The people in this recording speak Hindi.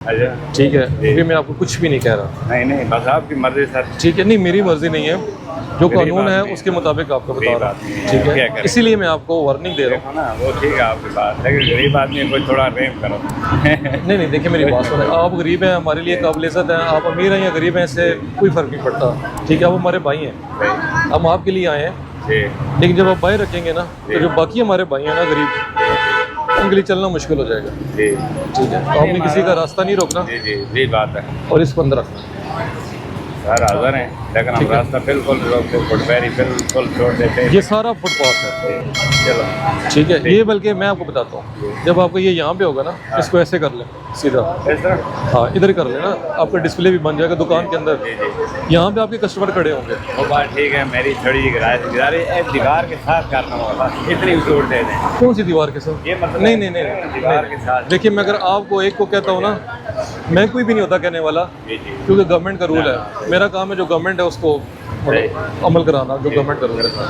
अच्छा ठीक है, क्योंकि मैं आपको कुछ भी नहीं कह रहा। नहीं नहीं, बस आपकी मर्जी सर। ठीक है, नहीं मेरी मर्जी नहीं है, जो गरीब कानून है आदमी उसके मुताबिक आपको बता गरीब रहा आदमी हूँ। है, ठीक क्या है, करें? इसीलिए मैं आपको वार्निंग दे रहा हूँ। देखो ना, वो ठीक है आपकी बात, लेकिन गरीब आदमी को थोड़ा रेम करो। नहीं नहीं, देखिए मेरी बात सुने, आप गरीब हैं, हमारे लिए काबिल इज़्ज़त हैं, आप अमीर हैं या गरीब हैं, इससे कोई फ़र्क नहीं पड़ता। ठीक है, आप हमारे भाई हैं, हम आपके लिए आए हैं। जी लेकिन जब आप भाई रखेंगे ना, तो जो बाकी हमारे भाई हैं ना गरीब, उनके लिए चलना मुश्किल हो जाएगा। जी ठीक है, तो आपने किसी का रास्ता नहीं रोकना जी जी जी बात है और इसको अंदर रखना। सर, हाजिर हैं, लेकिन हम ठीक है। रास्ता बिल्कुल रोक दे, फुटपैरी बिल्कुल छोड़ देते हैं। ये सारा फुटपाथ है। चलो ठीक है, ये बल्कि मैं आपको बताता हूँ, जब आपको ये यहाँ पे होगा ना, इसको ऐसे कर लें सीधा। इस तरह। हाँ, इधर कर लेना, आपका डिस्प्ले भी बन जाएगा दुकान के अंदर। जी जी, यहाँ पे आपके कस्टमर खड़े होंगे। वो बात ठीक है, मेरी थोड़ी जी गुजारिश एक दीवार के साथ करना होगा, इतनी छूट दे दें। कौन सी दीवार के साथ? ये मतलब नहीं नहीं नहीं, दीवार के साथ। देखिए मैं अगर आपको एक को कहता हूँ ना, मैं कोई भी नहीं होता कहने वाला, जी जी क्योंकि गवर्नमेंट का रूल है। मेरा काम है जो गवर्नमेंट है उसको अमल कराना, जो गवर्नमेंट का रूल है।